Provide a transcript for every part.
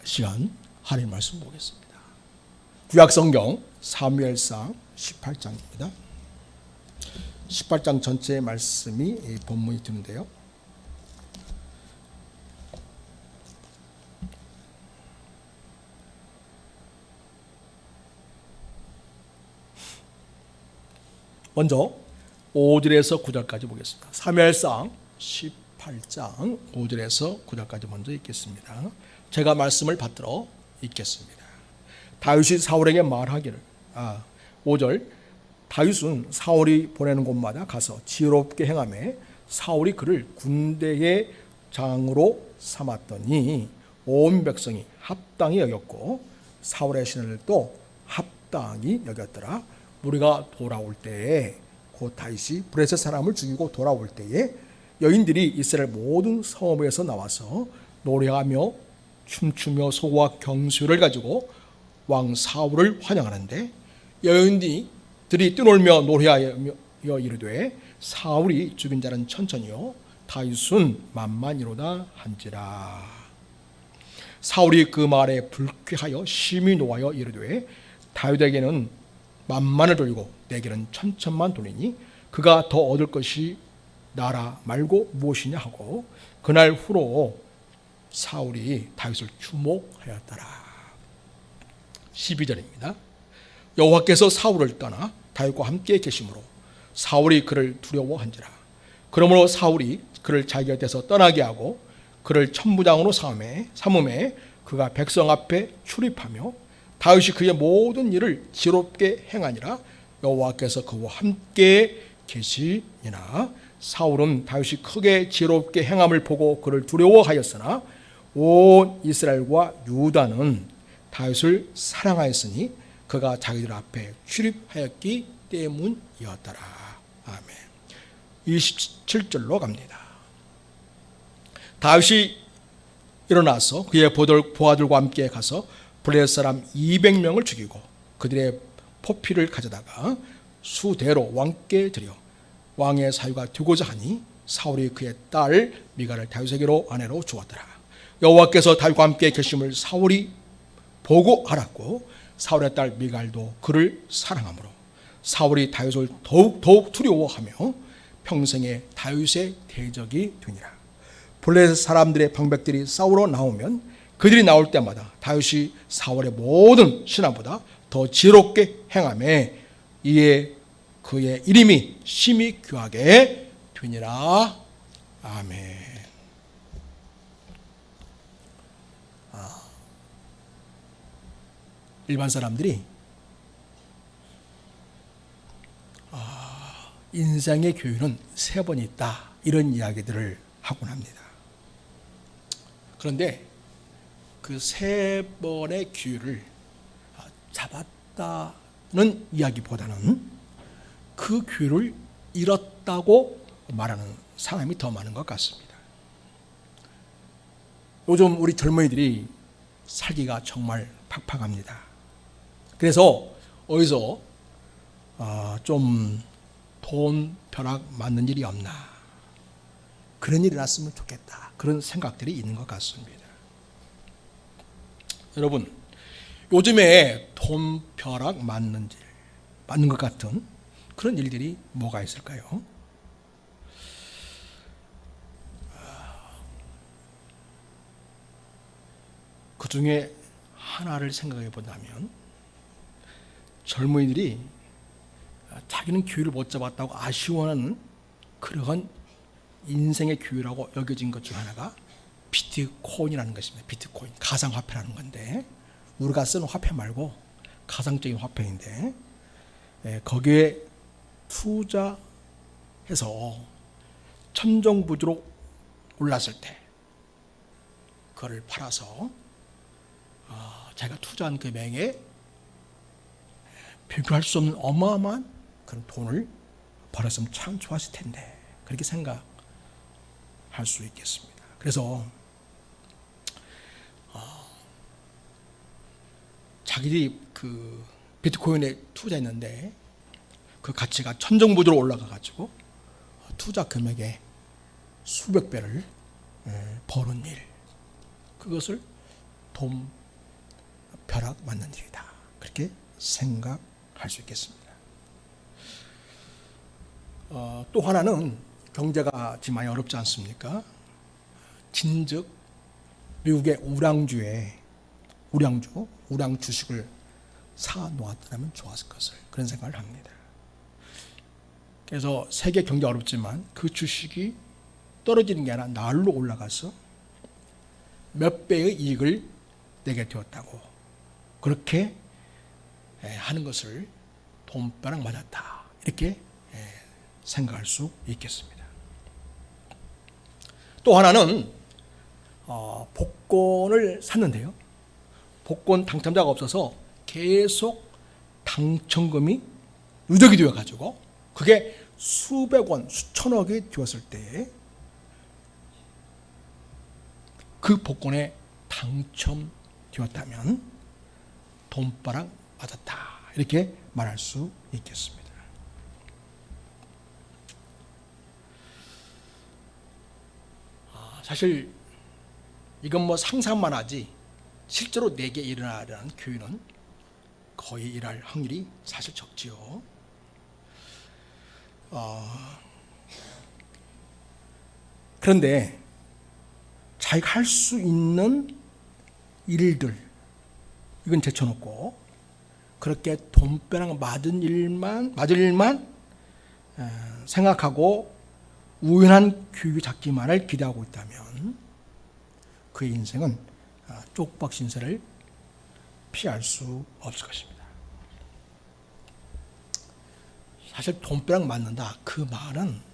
시간 하나님 말씀 보겠습니다. 구약성경 사무엘상 18장입니다. 18장 전체의 말씀이 본문이 되는데요. 먼저 5절에서 9절까지 보겠습니다. 사무엘상 18장 5절에서 9절까지 먼저 읽겠습니다. 제가 말씀을 받들어 읽겠습니다. 다윗이 사울에게 말하기를 5절 다윗은 사울이 보내는 곳마다 가서 지혜롭게 행하며 사울이 그를 군대의 장으로 삼았더니 온 백성이 합당히 여겼고 사울의 신하들도 합당히 여겼더라. 무리가 돌아올 때에 곧 다윗이 브레셋 사람을 죽이고 돌아올 때에 여인들이 이스라엘 모든 성읍에서 나와서 노래하며 춤추며 소와 경수를 가지고 왕 사울을 환영하는데 여인들이 뛰놀며 노래하여 이르되 사울이 죽인 자는 천천히요 다윗은 만만이로다 한지라. 사울이 그 말에 불쾌하여 심히 노하여 이르되 다윗에게는 만만을 돌리고 내게는 천천만 돌리니 그가 더 얻을 것이 나라 말고 무엇이냐 하고 그날 후로 사울이 다윗을 주목하였더라. 12절입니다. 여호와께서 사울을 떠나 다윗과 함께 계심으로 사울이 그를 두려워한지라. 그러므로 사울이 그를 자기 곁에서 떠나게 하고 그를 천부장으로 삼음에 그가 백성 앞에 출입하며 다윗이 그의 모든 일을 지혜롭게 행하니라. 여호와께서 그와 함께 계시니라. 사울은 다윗이 크게 지혜롭게 행함을 보고 그를 두려워하였으나 온 이스라엘과 유다는 다윗을 사랑하였으니 그가 자기들 앞에 출입하였기 때문이었더라. 아멘. 27절로 갑니다. 다윗이 일어나서 그의 보아들과 함께 가서 블레셋 사람 200명을 죽이고 그들의 포피를 가져다가 수대로 왕께 드려 왕의 사유가 되고자 하니 사울이 그의 딸 미갈을 다윗에게로 아내로 주었더라. 여호와께서 다윗과 함께 계심을 사울이 보고 알았고 사울의 딸 미갈도 그를 사랑하므로 사울이 다윗을 더욱 두려워하며 평생에 다윗의 대적이 되니라. 블레셋 사람들의 방백들이 싸우러 나오면 그들이 나올 때마다 다윗이 사울의 모든 신하보다 더 지혜롭게 행하며 이에 그의 이름이 심히 귀하게 되니라. 아멘. 일반 사람들이 인생의 교훈은 3번 있다 이런 이야기들을 하곤 합니다. 그런데 그 3번의 기회를 잡았다는 이야기보다는 그 기회를 잃었다고 말하는 사람이 더 많은 것 같습니다. 요즘 우리 젊은이들이 살기가 정말 팍팍합니다. 그래서 어디서 좀 돈 벼락 맞는 일이 없나, 그런 일이 났으면 좋겠다, 그런 생각들이 있는 것 같습니다. 여러분, 요즘에 돈 벼락 맞는 것 같은 그런 일들이 뭐가 있을까요? 그 중에 하나를 생각해 본다면 젊은이들이 자기는 기회를 못 잡았다고 아쉬워하는 그러한 인생의 기회라고 여겨진 것 중 하나가 비트코인이라는 것입니다. 비트코인, 가상화폐라는 건데 우리가 쓰는 화폐 말고 가상적인 화폐인데 거기에 투자해서 천정부지로 올랐을 때 그걸 팔아서 자기가 투자한 금액에 비교할 수 없는 어마어마한 그런 돈을 벌었으면 참 좋았을 텐데 그렇게 생각할 수 있겠습니다. 그래서 자기들이 그 비트코인에 투자했는데 그 가치가 천정부지로 올라가 가지고 투자 금액의 수백 배를 버는 일, 그것을 돈 벼락 맞는 일이다. 그렇게 생각할 수 있겠습니다. 또 하나는 경제가 지금 많이 어렵지 않습니까? 진즉 미국의 우량 주식을 사 놓았더라면 좋았을 것을, 그런 생각을 합니다. 그래서 세계 경제 어렵지만 그 주식이 떨어지는 게 아니라 날로 올라가서 몇 배의 이익을 내게 되었다고, 그렇게 하는 것을 돈벼락 맞았다, 이렇게 생각할 수 있겠습니다. 또 하나는 복권을 샀는데요, 복권 당첨자가 없어서 계속 당첨금이 누적이 되어 가지고 그게 수백 원, 수천억이 되었을 때 그 복권에 당첨되었다면 돈벼락 맞았다, 이렇게 말할 수 있겠습니다. 사실 이건 뭐 상상만 하지 실제로 내게 일어나려는 교회는 거의 일할 확률이 사실 적지요. 그런데 자기가 할 수 있는 일들, 이건 제쳐놓고 그렇게 돈벼락 맞을 일만 생각하고 우연한 교육이 잡기만을 기대하고 있다면 그의 인생은 쪽박 신세를 피할 수 없을 것입니다. 사실 돈벼락 맞는다, 그 말은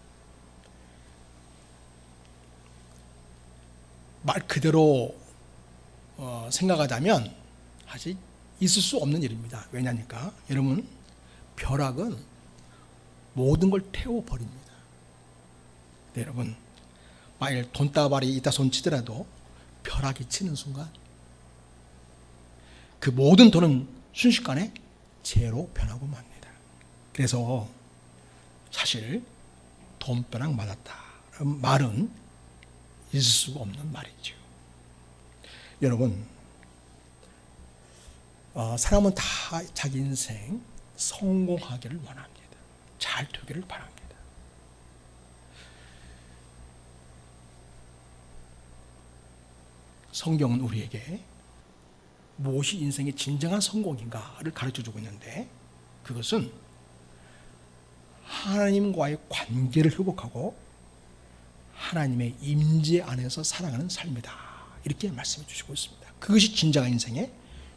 말 그대로 생각하자면 사실 있을 수 없는 일입니다. 왜냐니까 여러분, 벼락은 모든 걸 태워버립니다. 네, 여러분, 만일 돈다발이 있다 손치더라도 벼락이 치는 순간 그 모든 돈은 순식간에 제로 변하고 맙니다. 그래서 사실 돈벼락 맞았다 말은 있을 수가 없는 말이죠. 여러분, 사람은 다 자기 인생 성공하기를 원합니다. 잘 되기를 바랍니다. 성경은 우리에게 무엇이 인생의 진정한 성공인가를 가르쳐주고 있는데, 그것은 하나님과의 관계를 회복하고 하나님의 임재 안에서 살아가는 삶이다, 이렇게 말씀해 주시고 있습니다. 그것이 진정한 인생의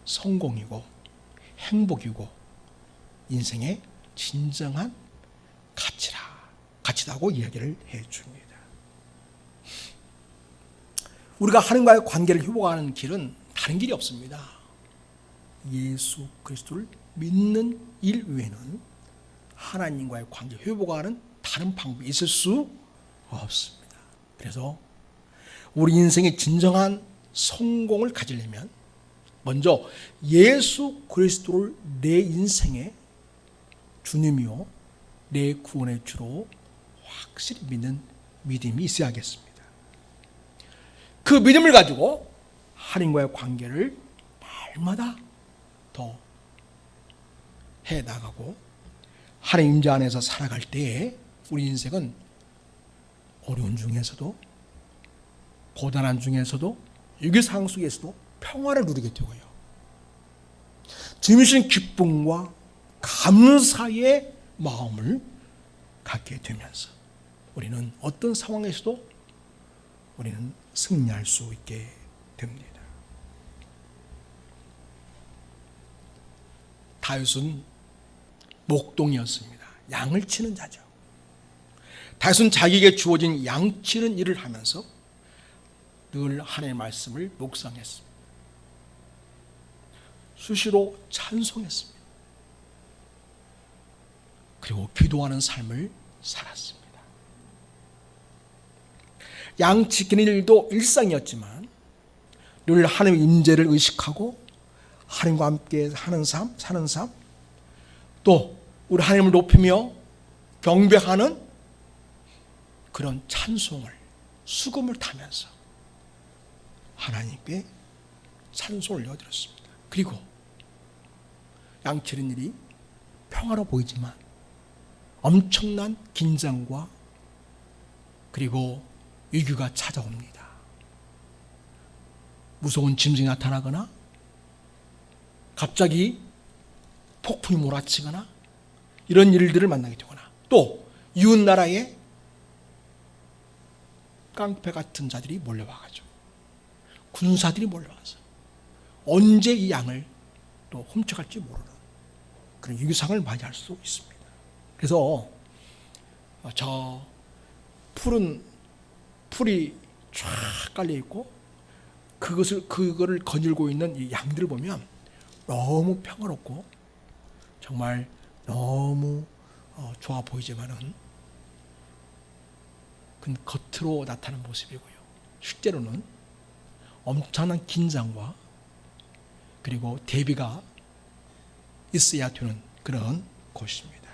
성공이고 행복이고 인생의 진정한 가치다고 이야기를 해 줍니다. 우리가 하나님과의 관계를 회복하는 길은 다른 길이 없습니다. 예수 그리스도를 믿는 일 외에는 하나님과의 관계 회복하는 다른 방법이 있을 수 없습니다. 그래서 우리 인생의 진정한 성공을 가지려면 먼저 예수 그리스도를 내 인생의 주님이요 내 구원의 주로 확실히 믿는 믿음이 있어야겠습니다. 그 믿음을 가지고 하나님과의 관계를 날마다 더 해나가고 하나님 임재 안에서 살아갈 때에 우리 인생은 어려운 중에서도 고단한 중에서도 위기상황 속에서도 평화를 누리게 되고요, 주님 주신 기쁨과 감사의 마음을 갖게 되면서 우리는 어떤 상황에서도 우리는 승리할 수 있게 됩니다. 다윗은 목동이었습니다. 양을 치는 자죠. 다윗은 자기에게 주어진 양 치는 일을 하면서 늘 하나님의 말씀을 묵상했습니다. 수시로 찬송했습니다. 그리고 기도하는 삶을 살았습니다. 양 지키는 일도 일상이었지만 늘 하나님의 임재를 의식하고 하나님과 함께 사는 삶, 또 우리 하나님을 높이며 경배하는 그런 찬송을, 수금을 타면서 하나님께 찬송을 올려드렸습니다. 그리고 양치는 일이 평화로 보이지만 엄청난 긴장과 그리고 위기가 찾아옵니다. 무서운 짐승이 나타나거나 갑자기 폭풍이 몰아치거나 이런 일들을 만나게 되거나 또 이웃 나라에 깡패 같은 자들이 몰려와가지고 군사들이 몰려와서 언제 이 양을 또 훔쳐갈지 모르는 그런 위기상을 맞이할 수 있습니다. 그래서 저 푸른 풀이 쫙 깔려 있고 그거를 거닐고 있는 이 양들을 보면 너무 평화롭고 정말 너무 좋아 보이지만은 그건 겉으로 나타나는 모습이고요. 실제로는 엄청난 긴장과 그리고 대비가 있어야 되는 그런 곳입니다.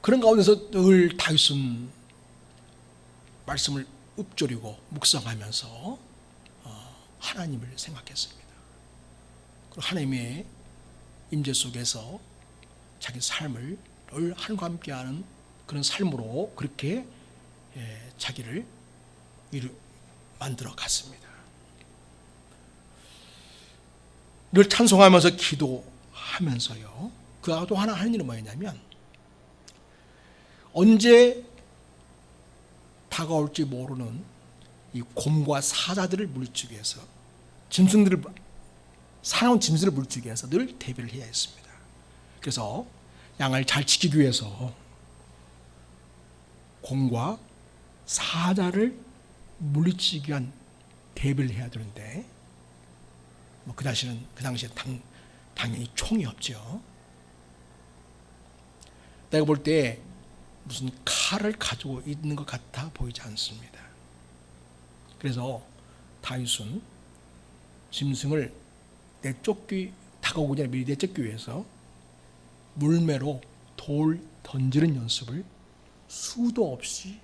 그런 가운데서 늘 다윗은 말씀을 읊조리고 묵상하면서 하나님을 생각했습니다. 그리고 하나님의 임재 속에서 자기 삶을 늘 하나님과 함께하는 그런 삶으로 그렇게 자기를 만들어 갔습니다. 늘 찬송하면서 기도하면서요. 그하고 또 하나 하는 일은 뭐였냐면 언제 다가올지 모르는 이 곰과 사자들을 물리치기 위해서 사나운 짐승들을 물리치기 위해서 늘 대비를 해야 했습니다. 그래서 양을 잘 지키기 위해서 곰과 사자를 물리치기 위한 대비를 해야 되는데 그 당시에 당연히 총이 없죠. 내가 볼 때 무슨 칼을 가지고 있는 것 같아 보이지 않습니다. 그래서 다윗은 짐승을 다가오기 전에 미리 내쫓기 위해서 물매로 돌 던지는 연습을 수도 없이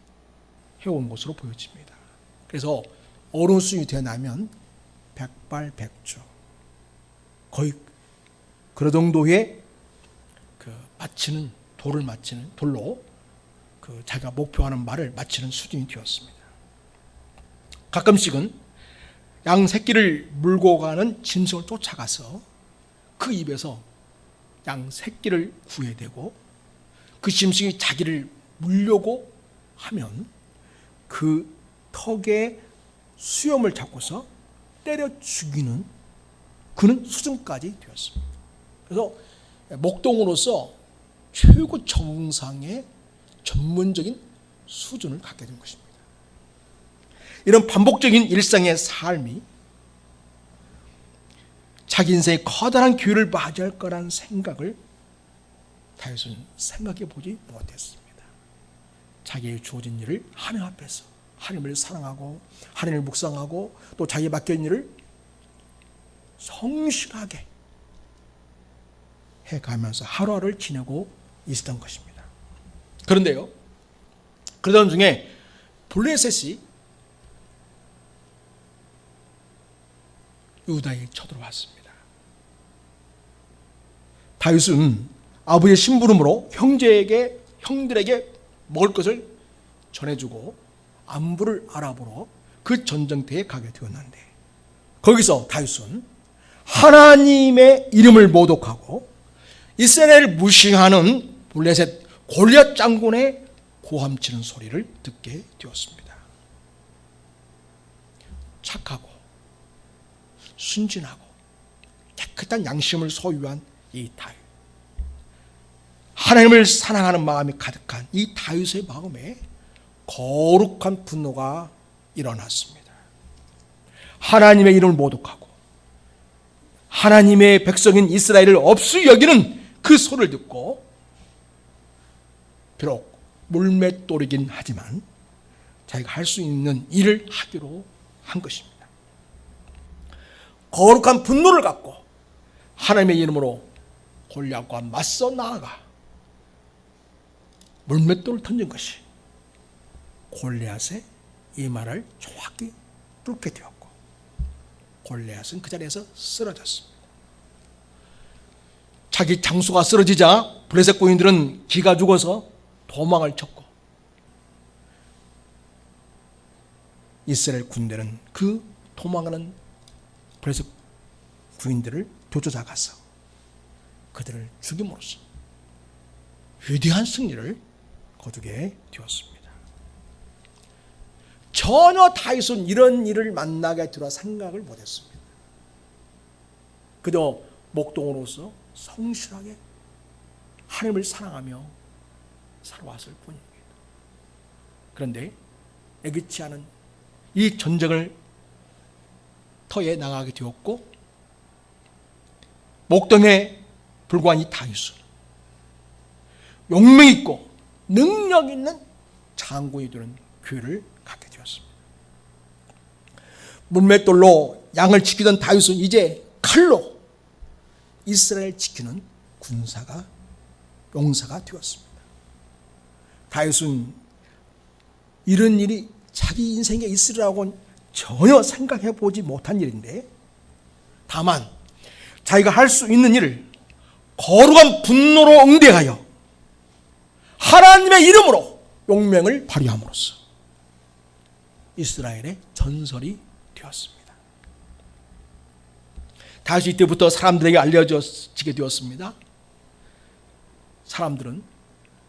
해온 것으로 보여집니다. 그래서 어느 수준이 되어 나면 백발백중 거의 그런 정도의 돌로 자기가 목표하는 말을 마치는 수준이 되었습니다. 가끔씩은 양 새끼를 물고 가는 짐승을 쫓아가서 그 입에서 양 새끼를 구해대고 그 짐승이 자기를 물려고 하면 그 턱에 수염을 잡고서 때려 죽이는 그런 수준까지 되었습니다. 그래서 목동으로서 최고 정상의 전문적인 수준을 갖게 된 것입니다. 이런 반복적인 일상의 삶이 자기 인생의 커다란 기회를 맞이할 거라는 생각을 다윗은 생각해 보지 못했습니다. 자기의 주어진 일을 하나님 앞에서 하나님을 사랑하고 하나님을 묵상하고 또 자기에 맡겨진 일을 성실하게 해가면서 하루하루를 지내고 있었던 것입니다. 그런데요, 그러던 중에 블레셋이 유다에 쳐들어왔습니다. 다윗은 아버지의 심부름으로 형들에게 먹을 것을 전해주고 안부를 알아보러 그 전쟁터에 가게 되었는데 거기서 다윗은 하나님의 이름을 모독하고 이스라엘을 무시하는 블레셋 골리앗 장군의 고함치는 소리를 듣게 되었습니다. 착하고 순진하고 깨끗한 양심을 소유한 이 다윗, 하나님을 사랑하는 마음이 가득한 이 다윗의 마음에 거룩한 분노가 일어났습니다. 하나님의 이름을 모독하고 하나님의 백성인 이스라엘을 없이 여기는 그 소리를 듣고 비록 물맷돌이긴 하지만 자기가 할 수 있는 일을 하기로 한 것입니다. 거룩한 분노를 갖고 하나님의 이름으로 골리앗과 맞서 나아가 물맷돌을 던진 것이 골리앗의 이마를 정확히 뚫게 되었고 골리앗은 그 자리에서 쓰러졌습니다. 자기 장수가 쓰러지자 블레셋 군인들은 기가 죽어서 도망을 쳤고, 이스라엘 군대는 그 도망하는 블레셋 군인들을 뒤쫓아가서 그들을 죽임으로써 위대한 승리를 거두게 되었습니다. 전혀 다윗은 이런 일을 만나게 되라 생각을 못했습니다. 그저 목동으로서 성실하게 하나님을 사랑하며 살아왔을 뿐입니다. 그런데 예기치 않은 이 전쟁을 터에 나가게 되었고, 목동에 불과한 이 다윗은 용맹 있고 능력 있는 장군이 되는 기회를 갖게 되었습니다. 물맷돌로 양을 지키던 다윗은 이제 칼로 이스라엘 지키는 용사가 되었습니다. 다윗은 이런 일이 자기 인생에 있으리라고는 전혀 생각해 보지 못한 일인데, 다만 자기가 할 수 있는 일을 거룩한 분노로 응대하여 하나님의 이름으로 용맹을 발휘함으로써 이스라엘의 전설이 되었습니다. 다윗이 이때부터 사람들에게 알려지게 되었습니다.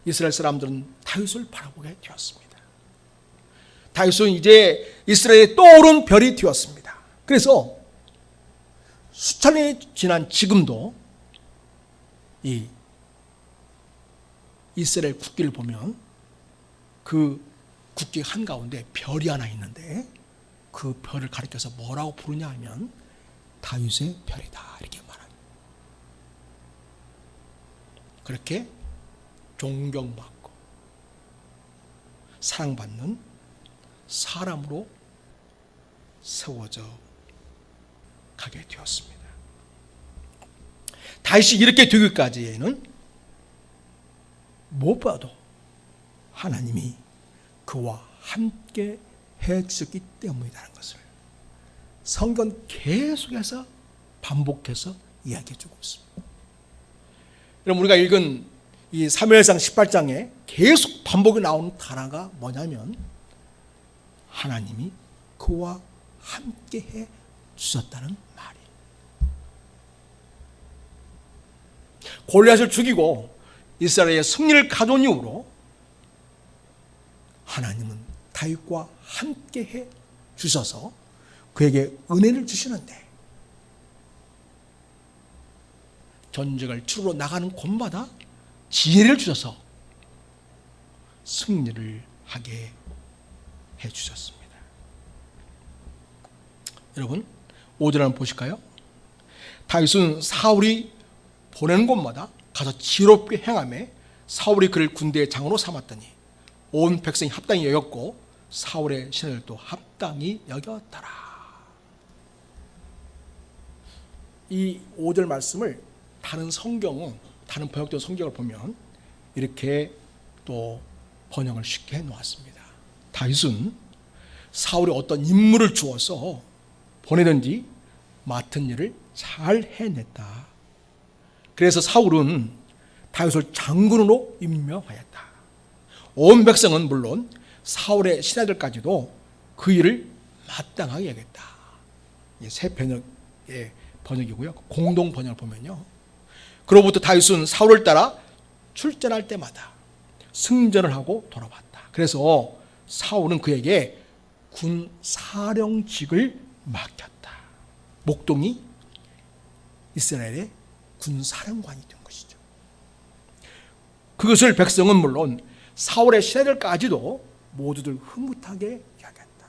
이스라엘 사람들은 다윗을 바라보게 되었습니다. 다윗은 이제 이스라엘의 떠오른 별이 되었습니다. 그래서 수천 년이 지난 지금도 이 이스라엘 국기를 보면 그 국기 한가운데 별이 하나 있는데, 그 별을 가리켜서 뭐라고 부르냐 하면 다윗의 별이다 이렇게 말합니다. 그렇게 존경받고 사랑받는 사람으로 세워져 가게 되었습니다. 다윗이 이렇게 되기까지에는 무엇보다도 하나님이 그와 함께 해주셨기 때문이라는 것을 성경 계속해서 반복해서 이야기해주고 있습니다. 여러분, 우리가 읽은 이 사무엘상 18장에 계속 반복이 나오는 단어가 뭐냐면 하나님이 그와 함께 해주셨다는 말이에요. 골리앗을 죽이고 이스라엘의 승리를 가져온 이후로 하나님은 다윗과 함께 해 주셔서 그에게 은혜를 주시는데, 전쟁을 치르러 나가는 곳마다 지혜를 주셔서 승리를 하게 해 주셨습니다. 여러분, 5절 한번 보실까요? 다윗은 사울이 보내는 곳마다 가서 지혜롭게 행하며 사울이 그를 군대의 장으로 삼았더니 온 백성이 합당히 여겼고 사울의 신하들도 합당히 여겼더라. 이 5절 말씀을 다른 번역된 성경을 보면 이렇게 또 번역을 쉽게 해놓았습니다. 다윗은 사울이 어떤 임무를 주어서 보내든지 맡은 일을 잘 해냈다. 그래서 사울은 다윗을 장군으로 임명하였다. 온 백성은 물론 사울의 신하들까지도 그 일을 마땅하게 여겼다. 새 번역의 번역이고요. 공동 번역을 보면요. 그로부터 다윗은 사울을 따라 출전할 때마다 승전을 하고 돌아왔다. 그래서 사울은 그에게 군 사령직을 맡겼다. 목동이 이스라엘의 군 사령관이 된 것이죠. 그것을 백성은 물론 사울의 신하들까지도 모두들 흐뭇하게 여겼다.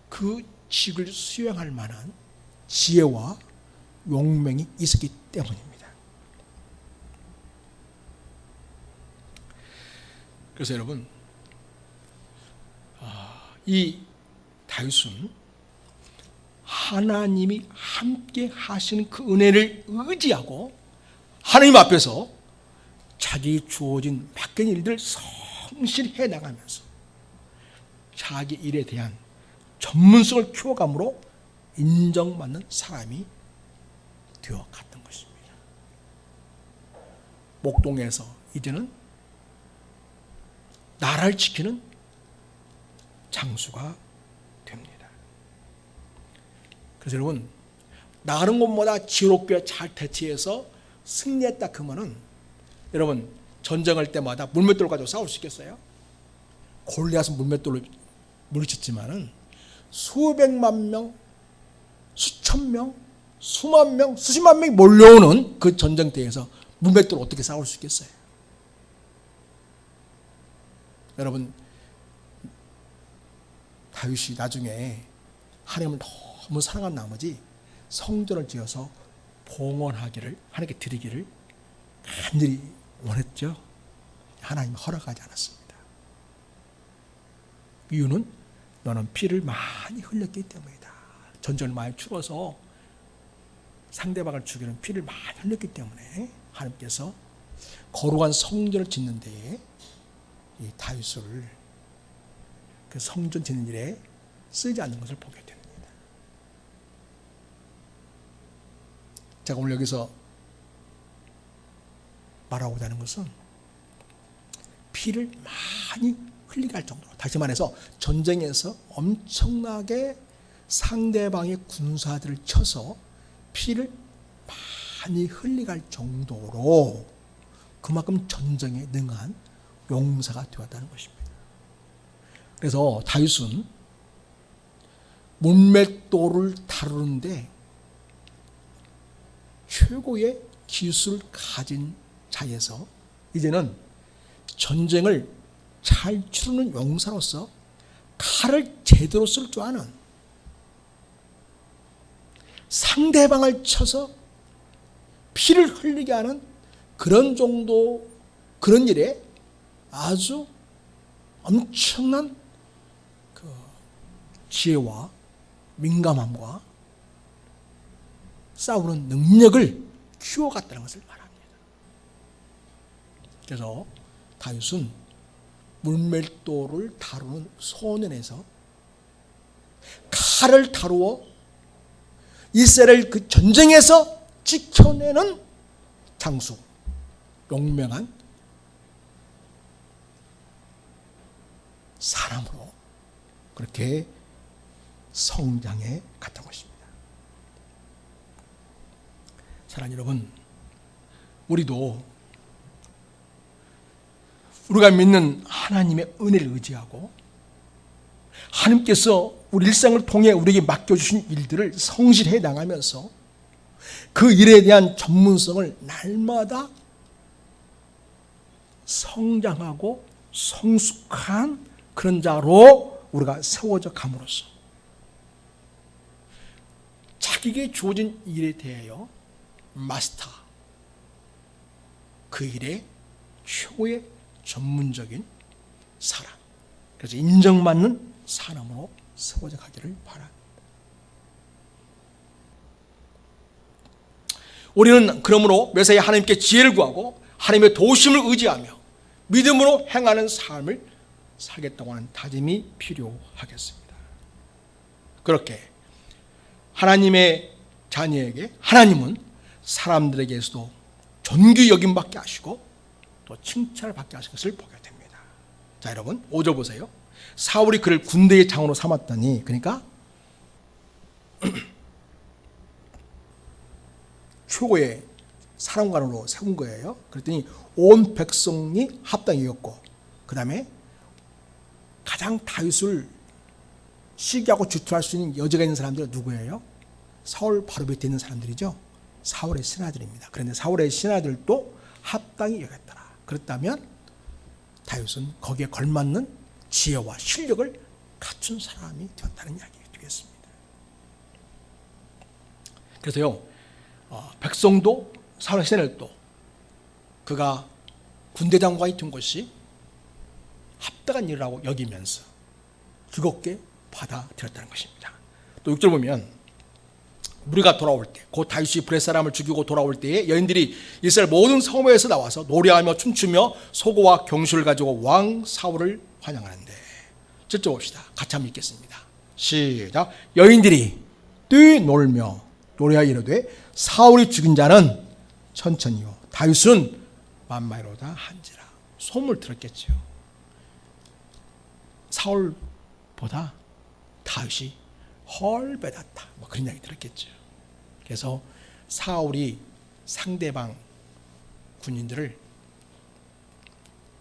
그 직을 수행할 만한 지혜와 용맹이 있었기 때문입니다. 그래서 여러분, 이 다윗은 하나님이 함께 하시는 그 은혜를 의지하고 하나님 앞에서 자기 주어진 맡긴 일들을 성실히 해나가면서 자기 일에 대한 전문성을 키워감으로 인정받는 사람이 되어갔던 것입니다. 목동에서 이제는 나라를 지키는 장수가 됩니다. 그래서 여러분, 나가는 곳마다 지혜롭게 잘 대처해서 승리했다 그러면은 여러분, 전쟁할 때마다 물맷돌 가지고 싸울 수 있겠어요? 골리앗은 물맷돌로 물리쳤지만은 수백만 명, 수천 명, 수만 명, 수십만 명이 몰려오는 그 전쟁터에서 물맷돌 어떻게 싸울 수 있겠어요? 여러분, 다윗이 나중에 하나님을 너무 사랑한 나머지 성전을 지어서 봉헌하기를, 하나님께 드리기를 간절히 원했죠. 하나님이 허락하지 않았습니다. 이유는 너는 피를 많이 흘렸기 때문이다. 전쟁을 많이 치러서 상대방을 죽이는 피를 많이 흘렸기 때문에 하나님께서 거룩한 성전을 짓는 데에 이 다윗을 그 성전 짓는 일에 쓰지 않는 것을 보게 됩니다. 제가 오늘 여기서 말하고자 하는 것은 피를 많이 흘리게 할 정도로, 다시 말해서 전쟁에서 엄청나게 상대방의 군사들을 쳐서 피를 많이 흘리게 할 정도로 그만큼 전쟁에 능한 용사가 되었다는 것입니다. 그래서 다윗은 문맷돌을 다루는데 최고의 기술을 가진 자에서 이제는 전쟁을 잘 치르는 용사로서 칼을 제대로 쓸 줄 아는, 상대방을 쳐서 피를 흘리게 하는 그런 정도, 그런 일에 아주 엄청난 그 지혜와 민감함과 싸우는 능력을 키워갔다는 것을 말합니다. 그래서 다윗은 물맷돌을 다루는 소년에서 칼을 다루어 이스라엘 그 전쟁에서 지켜내는 장수, 용맹한 사람으로 그렇게 성장해 갔던 것입니다. 사랑하는 여러분, 우리도 우리가 믿는 하나님의 은혜를 의지하고 하나님께서 우리 일상을 통해 우리에게 맡겨주신 일들을 성실해 나가면서 그 일에 대한 전문성을 날마다 성장하고 성숙한 그런 자로 우리가 세워져 감으로써 자기에게 주어진 일에 대하여 마스터, 그 일의 최고의 전문적인 사람, 그래서 인정받는 사람으로 세워져 가기를 바랍니다. 우리는 그러므로 매사에 하나님께 지혜를 구하고 하나님의 도우심을 의지하며 믿음으로 행하는 삶을 살겠다고 하는 다짐이 필요하겠습니다. 그렇게 하나님의 자녀에게 하나님은 사람들에게서도 존귀 여김받게 하시고 또 칭찬을 받게 하신 것을 보게 됩니다. 자, 여러분 5절 보세요. 사울이 그를 군대의 장으로 삼았더니, 그러니까 최고의 사령관으로 세운 거예요. 그랬더니 온 백성이 합당이었고, 그 다음에 가장 다윗을 시기하고 주투할 수 있는 여지가 있는 사람들은 누구예요? 사울 바로 밑에 있는 사람들이죠. 사울의 신하들입니다. 그런데 사울의 신하들도 합당히 여겼더라. 그렇다면 다윗은 거기에 걸맞는 지혜와 실력을 갖춘 사람이 되었다는 이야기가 되겠습니다. 그래서요, 백성도 사울의 신하들도 그가 군대 장관이 된 것이 합당한 일이라고 여기면서 즐겁게 받아들였다는 것입니다. 또 6절 보면 무리가 돌아올 때, 곧 다윗이 블레 사람을 죽이고 돌아올 때에 여인들이 이스라엘 모든 성읍에서 나와서 노래하며 춤추며 소고와 경주를 가지고 왕 사울을 환영하는데, 봅시다. 같이 한번 읽겠습니다. 시작. 여인들이 뛰놀며 노래하여 이르되 사울이 죽인 자는 천천히요 다윗은 만마이로다 한지라. 소문을 들었겠죠. 사울보다 다윗이 헐배đạt다. 뭐 그런 이야기 들었겠죠. 그래서 사울이 상대방 군인들을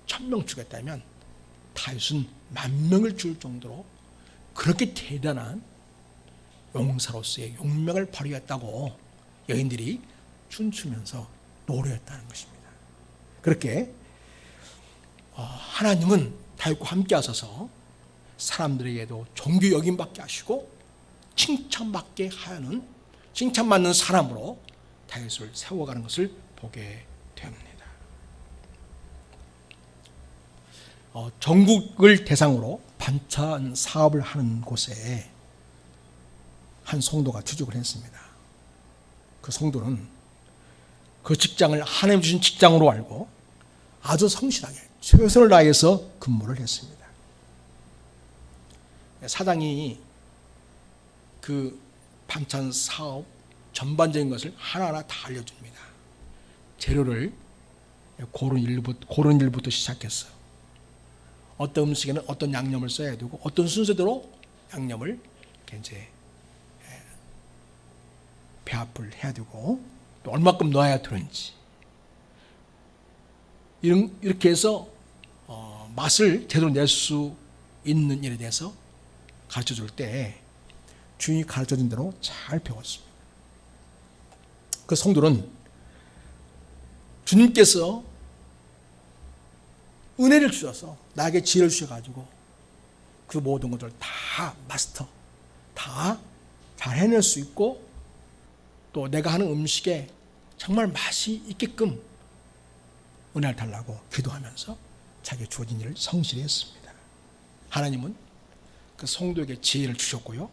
1000명 죽였다면 다윗은 10,000명을 죽일 정도로 그렇게 대단한 용사로서의 용맹을 발휘했다고 여인들이 춤추면서 노래했다는 것입니다. 그렇게 하나님은 다윗과 함께 하셔서 사람들에게도 존귀 여김받게 하시고 칭찬받게 하는 칭찬받는 사람으로 다윗을 세워가는 것을 보게 됩니다. 전국을 대상으로 반찬 사업을 하는 곳에 한 성도가 취직을 했습니다. 그 성도는 그 직장을 하나님 주신 직장으로 알고 아주 성실하게 최선을 다해서 근무를 했습니다. 사장이 그 반찬 사업 전반적인 것을 하나하나 다 알려줍니다. 재료를 고른 일부터 시작해서 어떤 음식에는 어떤 양념을 써야 되고 어떤 순서대로 양념을 이제 배합을 해야 되고 또 얼마큼 넣어야 되는지 이렇게 해서 맛을 제대로 낼 수 있는 일에 대해서 가르쳐 줄 때 주인이 가르쳐 준 대로 잘 배웠습니다. 그 성도는 주님께서 은혜를 주셔서 나에게 지혜를 주셔가지고 그 모든 것을 다 마스터, 다 잘 해낼 수 있고 또 내가 하는 음식에 정말 맛이 있게끔 은혜를 달라고 기도하면서 자기 주어진 일을 성실히 했습니다. 하나님은 그 성도에게 지혜를 주셨고요.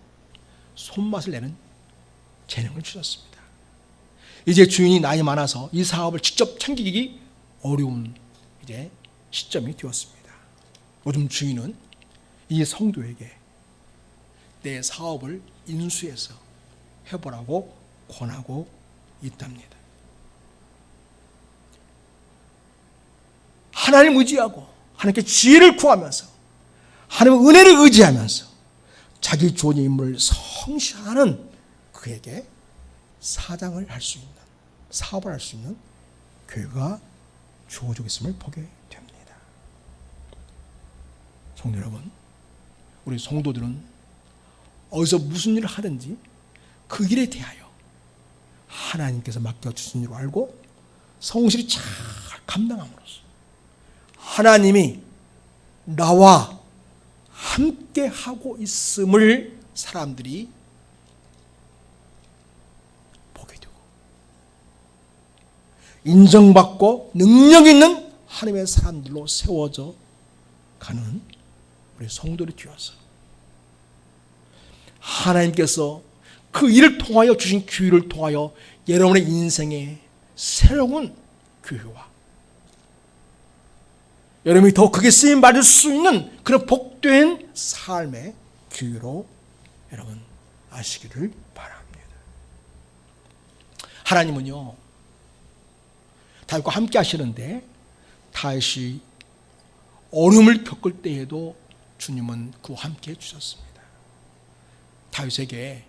손맛을 내는 재능을 주셨습니다. 이제 주인이 나이 많아서 이 사업을 직접 챙기기 어려운 이제 시점이 되었습니다. 요즘 주인은 이 성도에게 내 사업을 인수해서 해보라고 권하고 있답니다. 하나님 의지하고 하나님께 지혜를 구하면서 하나님의 은혜를 의지하면서 자기 주어진 임무를 성실하는 그에게 사장을 할 수 있는 사업을 할 수 있는 교회가 주어지고 있음을 보게 됩니다. 성도 여러분, 우리 성도들은 어디서 무슨 일을 하든지 그 일에 대하여 하나님께서 맡겨주신 줄 알고 성실히 잘 감당함으로써 하나님이 나와 함께 하고 있음을 사람들이 보게 되고 인정받고 능력 있는 하나님의 사람들로 세워져 가는 우리 성도들이 되어서 하나님께서 그 일을 통하여 주신 기회를 통하여 여러분의 인생에 새로운 기회와 여러분이 더 크게 쓰임받을 수 있는 그런 복된 삶의 기회로 여러분 아시기를 바랍니다. 하나님은요 다윗과 함께 하시는데 다윗이 어려움을 겪을 때에도 주님은 그와 함께 해주셨습니다. 다윗에게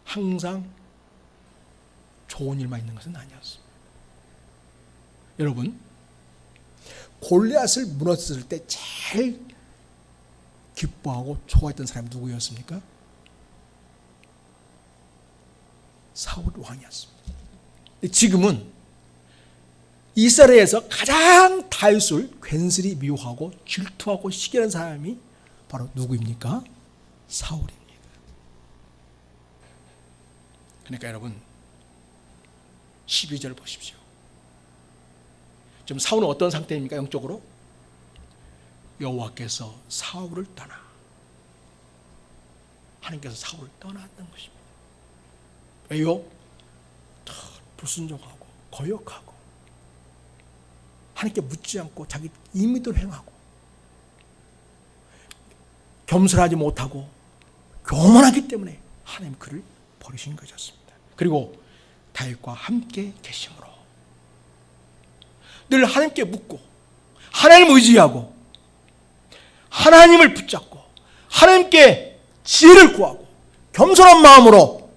항상 좋은 일만 있는 것은 아니었습니다. 여러분 골리앗을 무너뜨릴 때 제일 기뻐하고 좋아했던 사람이 누구였습니까? 사울 왕이었습니다. 지금은 이스라엘에서 가장 다윗을 괜스레 미워하고 질투하고 시기하는 사람이 바로 누구입니까? 사울입니다. 그러니까 여러분 12절 보십시오. 지금 사울은 어떤 상태입니까? 영적으로 여호와께서 사울을 떠나 하나님께서 사울을 떠났던 것입니다. 왜요? 불순종하고 거역하고 하나님께 묻지 않고 자기 임의대로 행하고 겸손하지 못하고 교만하기 때문에 하나님 그를 버리신 것이었습니다. 그리고 다윗과 함께 계심으로 늘 하나님께 묻고 하나님을 의지하고 하나님을 붙잡고 하나님께 지혜를 구하고 겸손한 마음으로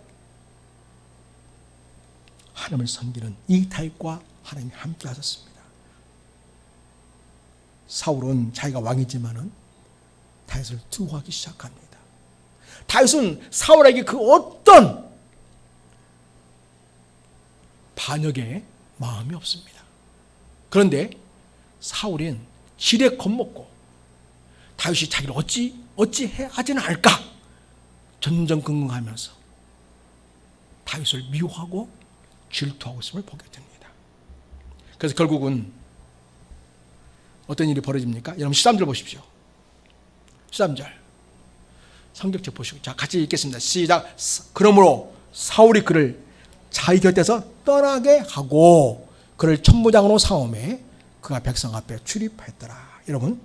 하나님을 섬기는 이 다윗과 하나님이 함께 하셨습니다. 사울은 자기가 왕이지만은 다윗을 두려워하기 시작합니다. 다윗은 사울에게 그 어떤 반역의 마음이 없습니다. 그런데 사울은 지레 겁먹고 다윗이 자기를 어찌해 하지는 않을까 전전긍긍하면서 다윗을 미워하고 질투하고 있음을 보게 됩니다. 그래서 결국은 어떤 일이 벌어집니까? 여러분 13절 보십시오. 13절 성경책 보시고 자 같이 읽겠습니다. 시작. 그러므로 사울이 그를 자기 곁에서 떠나게 하고 그를 천부장으로 삼음에 그가 백성 앞에 출입했더라. 여러분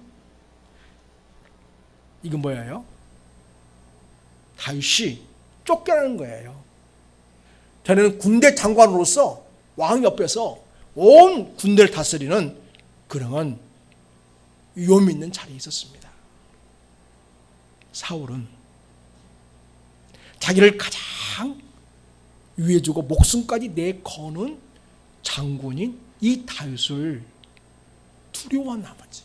이건 뭐예요? 다윗이 쫓겨나는 거예요. 전에는 군대 장관으로서 왕 옆에서 온 군대를 다스리는 그런 위엄 있는 자리에 있었습니다. 사울은 자기를 가장 위해 주고 목숨까지 내거는 장군인 이 다윗을 두려워한 나머지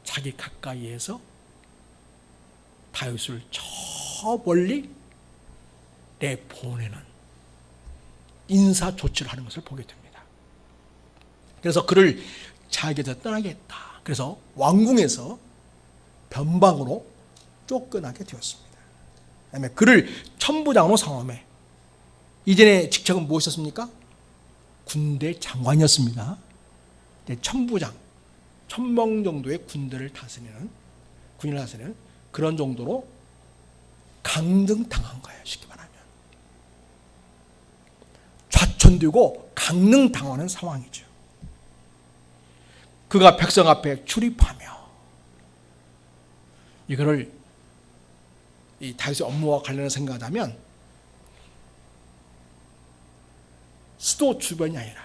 자기 가까이에서 다윗을 저 멀리 내보내는 인사 조치를 하는 것을 보게 됩니다. 그래서 그를 자기에서 떠나게 했다. 그래서 왕궁에서 변방으로 쫓겨나게 되었습니다. 그다음에 그를 천부장으로 삼음해 이전의 직책은 무엇이었습니까? 군대 장관이었습니다. 천부장 1000명 정도의 군인을 다스리는 그런 정도로 강등당한 거예요. 쉽게 말하면 좌천되고 강등당하는 상황이죠. 그가 백성 앞에 출입하며 이거를 이 다윗의 업무와 관련해서 생각하자면 수도 주변이 아니라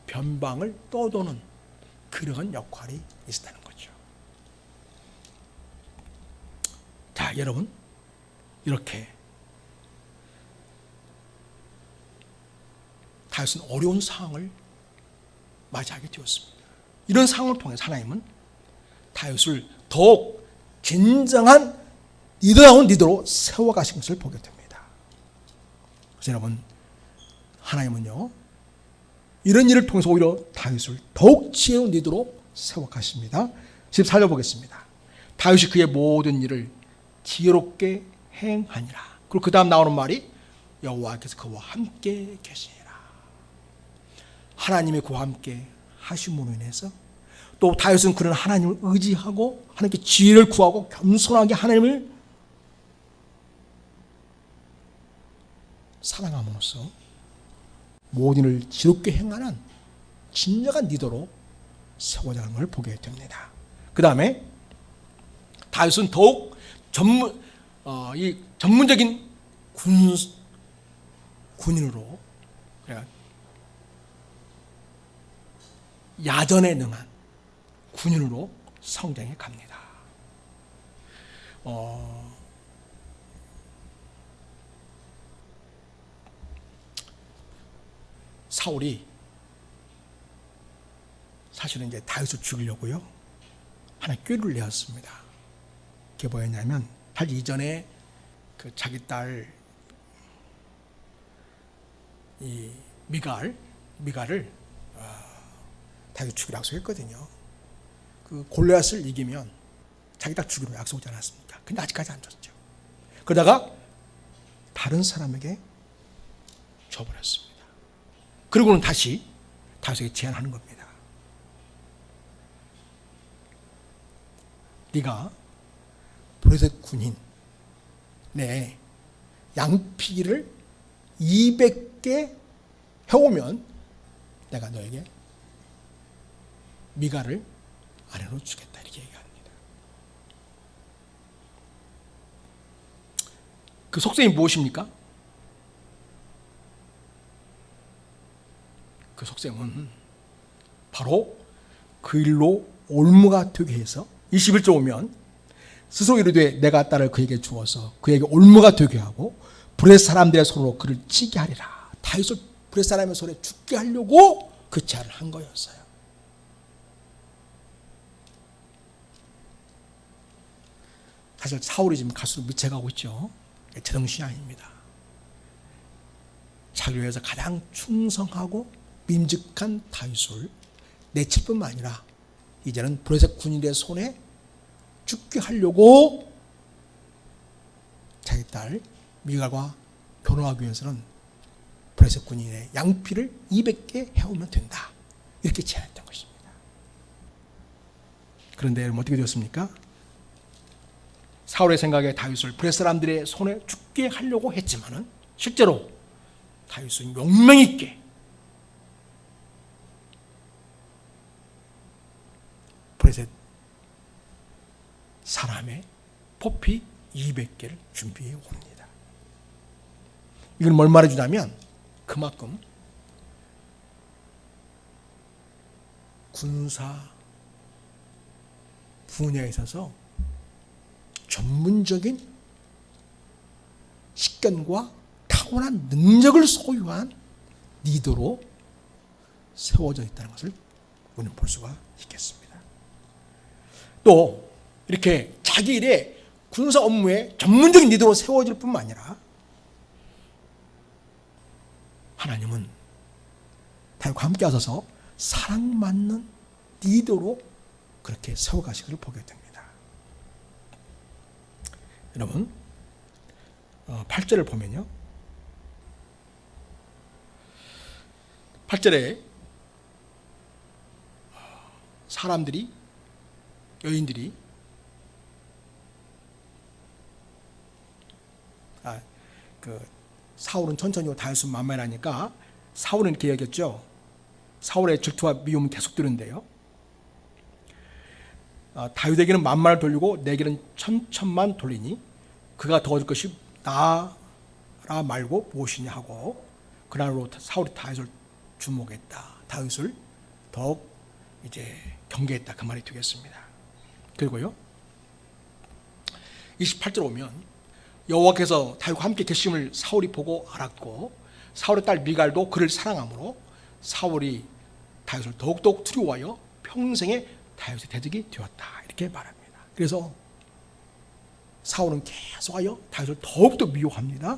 변방을 떠도는 그러한 역할이 있었다는 거죠. 자, 여러분 이렇게 다윗은 어려운 상황을 맞이하게 되었습니다. 이런 상황을 통해서 하나님은 다윗을 더욱 진정한 리더다운 리더로 세워가신 것을 보게 됩니다. 그래서 여러분 하나님은요 이런 일을 통해서 오히려 다윗을 더욱 지혜로운 리더로 세워가십니다. 14절 보겠습니다. 다윗이 그의 모든 일을 지혜롭게 행하니라. 그리고 그 다음 나오는 말이 여호와께서 그와 함께 계시니라. 하나님이 그와 함께 하심으로 인해서 또 다윗은 그런 하나님을 의지하고 하나님께 지혜를 구하고 겸손하게 하나님을 사랑함으로써 모든 일을 지혜롭게 행하는 진정한 리더로 세워가는 걸 보게 됩니다. 그 다음에 다윗은 더욱 전문적인 군인으로 야전에 능한 군인으로 성장해 갑니다. 사울이 사실은 이제 다윗을 죽이려고요 하나 꾀를 내었습니다. 그게 뭐였냐면 사실 이전에 그 자기 딸 이 미갈을 다윗 죽이라고 약속했거든요. 그 골리앗을 이기면 자기 딸 죽이로 약속하지 않았습니까? 근데 아직까지 안 줬죠. 그러다가 다른 사람에게 줘버렸습니다. 그리고는 다시 다윗에게 제안하는 겁니다. 네가 블레셋 군인 내 양피기를 200개 해오면 내가 너에게 미갈을 아내로 주겠다 이렇게 얘기합니다. 그 속셈이 무엇입니까? 그 속셈은 바로 그 일로 올무가 되게 해서 21절 오면 스스로 이르되 내가 딸을 그에게 주어서 그에게 올무가 되게 하고 브렛 사람들의 손으로 그를 치게 하리라. 다윗을 브렛 사람의 손에 죽게 하려고 그 제안을 한 거였어요. 사실 사울이 지금 갈수록 미쳐가고 있죠. 제정신이 아닙니다. 자기를 위해서 가장 충성하고 민직한 다윗을 내칠 뿐만 아니라 이제는 브렛의 군인의 손에 죽게 하려고 자기 딸 미갈과 결혼하기 위해서는 브렛의 군인의 양피를 200개 해오면 된다. 이렇게 제안했던 것입니다. 그런데 여러분 어떻게 되었습니까? 사울의 생각에 다윗을 브렛 사람들의 손에 죽게 하려고 했지만은 실제로 다윗은 용맹 있게 브렛의 사람의 포피 200개를 준비해 옵니다. 이건 뭘 말해주냐면 그만큼 군사 분야에 있어서 전문적인 식견과 타고난 능력을 소유한 리더로 세워져 있다는 것을 우리는 볼 수가 있겠습니다. 또 이렇게 자기 일에 군사 업무에 전문적인 리더로 세워질 뿐만 아니라 하나님은 다윗과 함께 하셔서 사랑받는 리더로 그렇게 세워가시기를 보게 됩니다. 여러분 8절을 보면요, 8절에 사람들이 여인들이 사울은 천천히 오고 다윗은 만만하니까 사울은 이렇게 얘기했죠. 사울의 질투와 미움은 계속되는데요, 다윗에게는 만만을 돌리고 내게는 천천만 돌리니 그가 더 줄 것이 나라 말고 무엇이냐 하고 그날로 사울이 다윗을 주목했다. 다윗을 더욱 이제 경계했다. 그 말이 되겠습니다. 그리고요 28절 오면 여호와께서 다윗과 함께 계심을 사울이 보고 알았고 사울의 딸 미갈도 그를 사랑하므로 사울이 다윗을 더욱더욱 두려워하여 평생에 다윗의 대적이 되었다. 이렇게 말합니다. 그래서 사울은 계속하여 다윗을 더욱더 미워합니다.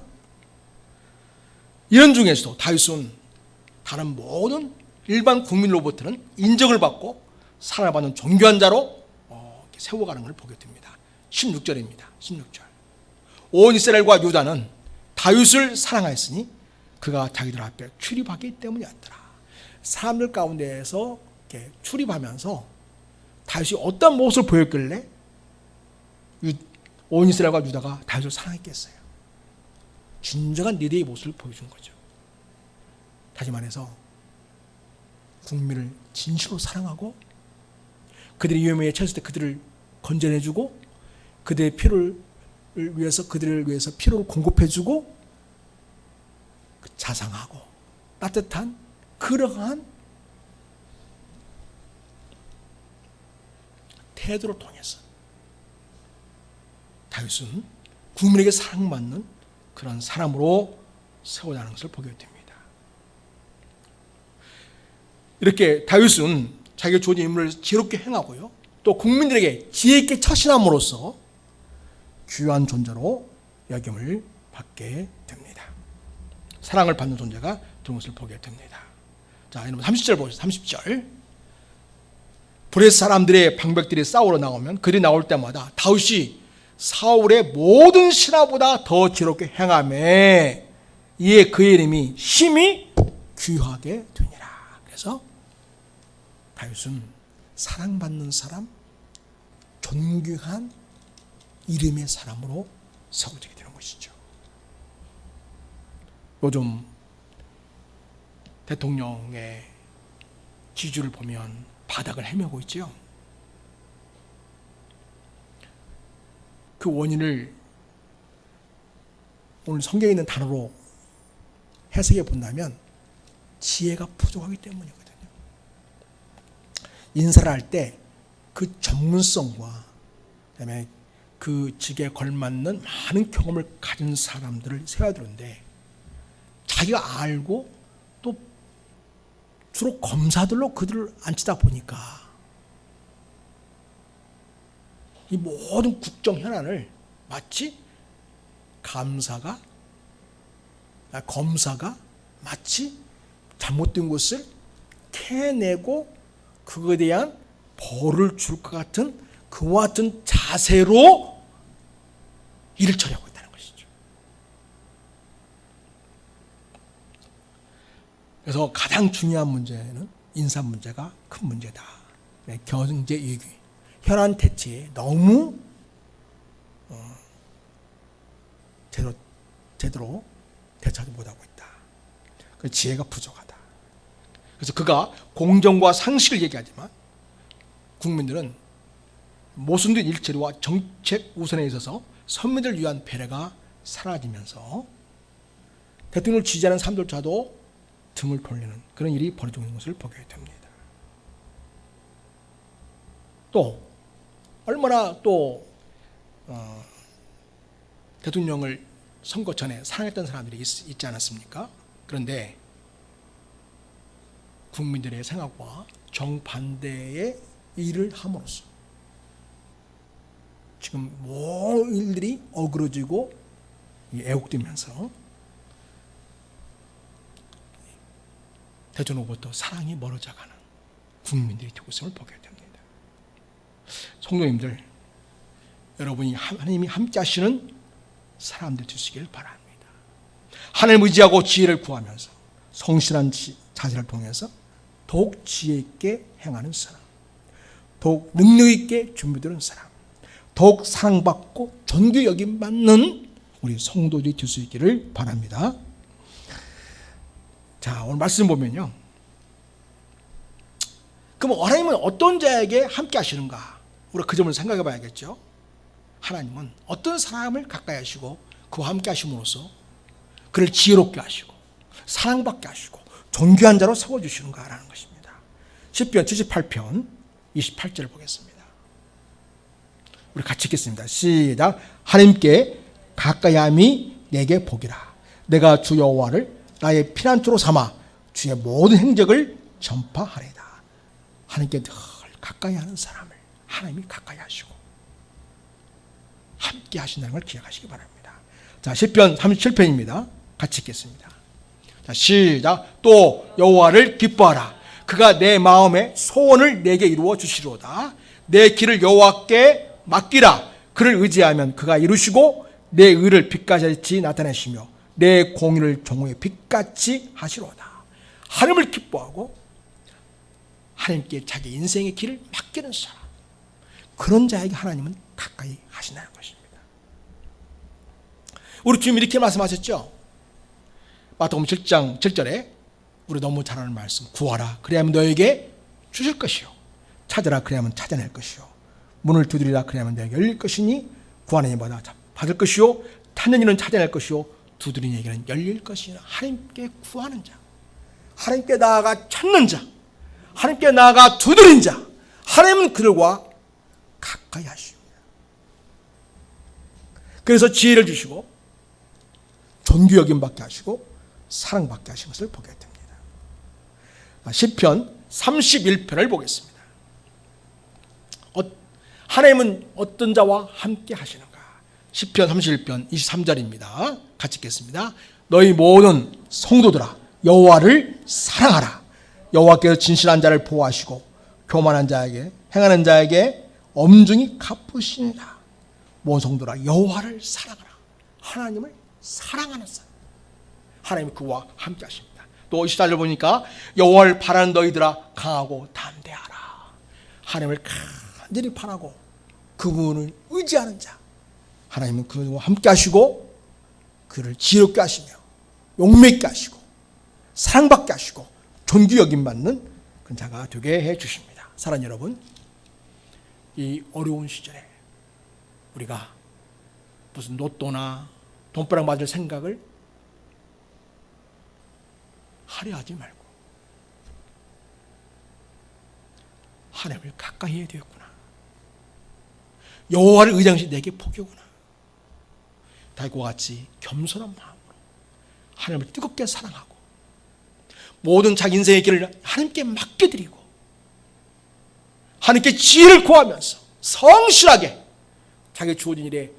이런 중에서도 다윗은 다른 모든 일반 국민으로부터는 인정을 받고 사랑받는 존귀한 자로 세워가는 것을 보게 됩니다. 16절입니다. 16절. 온 이스라엘과 유다는 다윗을 사랑하였으니 그가 자기들 앞에 출입하기 때문이었더라. 사람들 가운데에서 이렇게 출입하면서 다윗이 어떤 모습을 보였길래 온 이스라엘과 유다가 다윗을 사랑했겠어요? 진정한 리더의 모습을 보여준 거죠. 다시 말해서 국민을 진실로 사랑하고 그들이 위험에 처했을 때 그들을 건져내주고 그들의 필요를 위해서 그들을 위해서 필요를 공급해주고 자상하고 따뜻한 그러한 태도를 통해서 다윗은 국민에게 사랑받는 그런 사람으로 세워나가는 것을 보게 됩니다. 이렇게 다윗은 자기가 주어진 임무를 지혜롭게 행하고요, 또 국민들에게 지혜 있게 처신함으로써 귀한 존재로 여김을 받게 됩니다. 사랑을 받는 존재가 되는 것을 보게 됩니다. 자, 여러분 30절 보세요. 30절. 브렛 사람들의 방백들이 싸우러 나오면 그들이 나올 때마다 다윗이 사울의 모든 신하보다 더 지혜롭게 행하매 이에 그의 이름이 심히 귀하게 되니라. 그래서 다윗은 사랑받는 사람, 존귀한 이름의 사람으로 세워지게 되는 것이죠. 요즘 대통령의 지지를 보면 바닥을 헤매고 있죠. 그 원인을 오늘 성경에 있는 단어로 해석해 본다면 지혜가 부족하기 때문이거든요. 인사를 할 때 그 전문성과 그다음에 그 직에 걸맞는 많은 경험을 가진 사람들을 세워야 되는데 자기가 알고 또 주로 검사들로 그들을 앉히다 보니까 이 모든 국정 현안을 마치 검사가 마치 잘못된 것을 캐내고 그거에 대한 벌을 줄 것 같은 그와 같은 자세로 일을 처리하고 있다는 것이죠. 그래서 가장 중요한 문제는 인사 문제가 큰 문제다. 경제 위기, 현안 대처에 너무 제대로 대처하지 못하고 있다. 그 지혜가 부족하다. 그래서 그가 공정과 상식을 얘기하지만 국민들은 모순된 일처리와 정책 우선에 있어서 서민들을 위한 배려가 사라지면서 대통령을 지지하는 사람들조차도 등을 돌리는 그런 일이 벌어지고 있는 것을 보게 됩니다. 또 얼마나 또 대통령을 선거 전에 사랑했던 사람들이 있지 않았습니까? 그런데 국민들의 생각과 정반대의 일을 함으로써 지금 모든 일들이 어그러지고 애혹되면서 대통령으로부터 사랑이 멀어져가는 국민들이 되고 있음을 보게 됩니다. 성도님들, 여러분이 하나님이 함께 하시는 사람들 되시길 바랍니다. 하나님을 의지하고 지혜를 구하면서 성실한 자세를 통해서 더욱 지혜 있게 행하는 사람, 더욱 능력 있게 준비되는 사람, 더욱 사랑받고 존귀 여김받는 우리 성도들이 될 수 있기를 바랍니다. 자, 오늘 말씀 보면요, 그럼 하나님은 어떤 자에게 함께 하시는가? 우리가 그 점을 생각해 봐야겠죠. 하나님은 어떤 사람을 가까이 하시고 그와 함께 하심으로써 그를 지혜롭게 하시고 사랑받게 하시고 존귀한 자로 세워주시는가라는 것입니다. 시편 78편 28절을 보겠습니다. 우리 같이 읽겠습니다. 시작. 하나님께 가까이함이 내게 복이라. 내가 주 여호와를 나의 피난처로 삼아 주의 모든 행적을 전파하리다. 하나님께 늘 가까이하는 사람을 하나님이 가까이 하시고 함께 하신다는 걸 기억하시기 바랍니다. 자, 시편 37편입니다. 같이 읽겠습니다. 자, 시작. 또 여호와를 기뻐하라. 그가 내 마음의 소원을 내게 이루어 주시로다. 내 길을 여호와께 맡기라. 그를 의지하면 그가 이루시고 내 의를 빛같이 나타내시며 내 공의를 종의 빛같이 하시로다. 하나님을 기뻐하고 하나님께 자기 인생의 길을 맡기는 사람, 그런 자에게 하나님은 가까이 하신다는 것입니다. 우리 주님 이렇게 말씀하셨죠. 마태복음 7장 7절에 우리 너무 잘 아는 말씀, 구하라 그리하면 너에게 주실 것이요, 찾으라 그리하면 찾아낼 것이요, 문을 두드리라 그리하면 너에게 열릴 것이니 구하는 이마다 받을 것이요, 찾는 이는 찾아낼 것이요, 두드리는 이에게는 열릴 것이니. 하나님께 구하는 자, 하나님께 나아가 찾는 자, 하나님께 나아가 두드린 자, 하나님은 그들과 가까이 하십니다. 그래서 지혜를 주시고 존귀 여김받게 하시고 사랑받게 하신 것을 보게 됩니다. 시편 31편을 보겠습니다. 하나님은 어떤 자와 함께 하시는가? 시편 31편 23절입니다. 같이 읽겠습니다. 너희 모든 성도들아 여호와를 사랑하라. 여호와께서 진실한 자를 보호하시고 교만한 자에게 행하는 자에게 엄중히 갚으시니라. 모든 성도들아 여호와를 사랑하라. 하나님을 사랑하는 사람, 하나님이 그와 함께 하십니다. 또 24절 보니까 여호와를 바라는 너희들아 강하고 담대하라. 하나님을 간절히 바라고 그분을 의지하는 자, 하나님은 그와 함께 하시고 그를 지혜롭게 하시며 용맹있게 하시고 사랑받게 하시고 존귀 여김받는 그런 자가 되게 해주십니다. 사랑하는 여러분, 이 어려운 시절에 우리가 무슨 로또나 돈벼락 맞을 생각을 하려 하지 말고 하나님을 가까이 해야 되겠구나. 여호와를 의지하는 것이 내게 복이구나. 다윗과 같이 겸손한 마음으로 하나님을 뜨겁게 사랑하고 모든 자기 인생의 길을 하나님께 맡겨드리고 하나님께 지혜를 구하면서 성실하게 자기 주어진 일에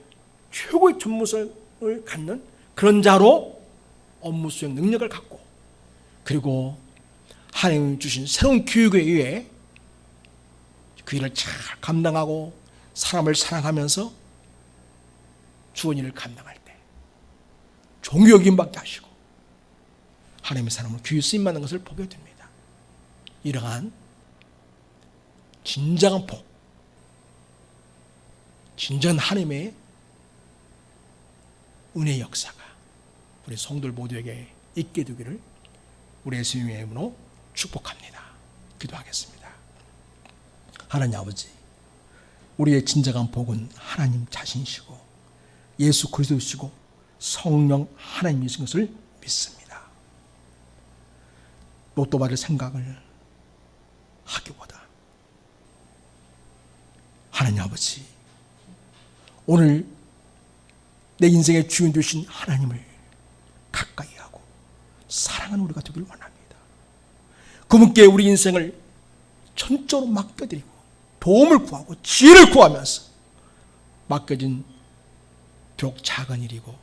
최고의 전문성을 갖는 그런 자로 업무 수행 능력을 갖고 그리고 하나님 주신 새로운 교육에 의해 그 일을 잘 감당하고 사람을 사랑하면서 주어진 일을 감당할 때 종교 여김받게 하시고 하나님의 사람을 귀히 쓰임받는 것을 보게 됩니다. 이러한 진정한 복, 진정한 하나님의 은혜의 역사가 우리 성도들 모두에게 있게 되기를 우리 예수님의 이름으로 축복합니다. 기도하겠습니다. 하나님 아버지, 우리의 진정한 복은 하나님 자신이시고 예수 그리스도시고 성령 하나님이신 것을 믿습니다. 로또 받을 생각을 하기보다 하나님 아버지, 오늘 내 인생의 주인 되신 하나님을 가까이 하고 사랑하는 우리가 되길 원합니다. 그분께 우리 인생을 전적으로 맡겨드리고 도움을 구하고 지혜를 구하면서 맡겨진 비록 작은 일이고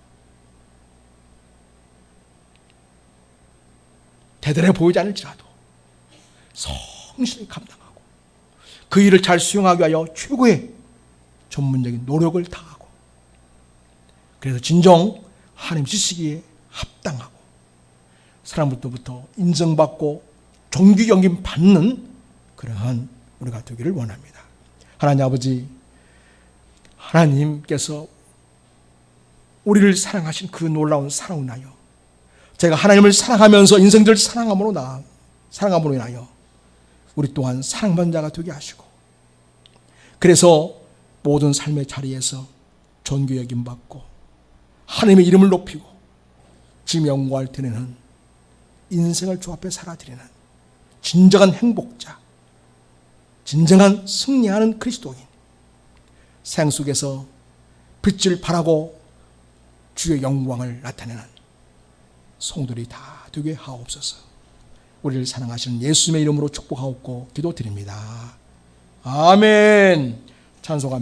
대단해 보이지 않을지라도 성실히 감당하고 그 일을 잘 수행하기 위하여 최고의 전문적인 노력을 다하고 그래서 진정 하나님 지시기에 합당하고 사람부터 인정받고 존귀 여김 받는 그러한 우리가 되기를 원합니다. 하나님 아버지, 하나님께서 우리를 사랑하신 그 놀라운 사랑을 인하여 제가 하나님을 사랑하면서 인생들을 사랑함으로 인하여 우리 또한 사랑받는 자가 되게 하시고 그래서 모든 삶의 자리에서 존귀 여김 받고 하나님의 이름을 높이고 지금 영광을 드리는 인생을 주 앞에 살아드리는 진정한 행복자, 진정한 승리하는 그리스도인, 생 속에서 빛을 발하고 주의 영광을 나타내는 성도들이 다 되게 하옵소서. 우리를 사랑하시는 예수님의 이름으로 축복하옵고 기도드립니다. 아멘. 찬송합니다.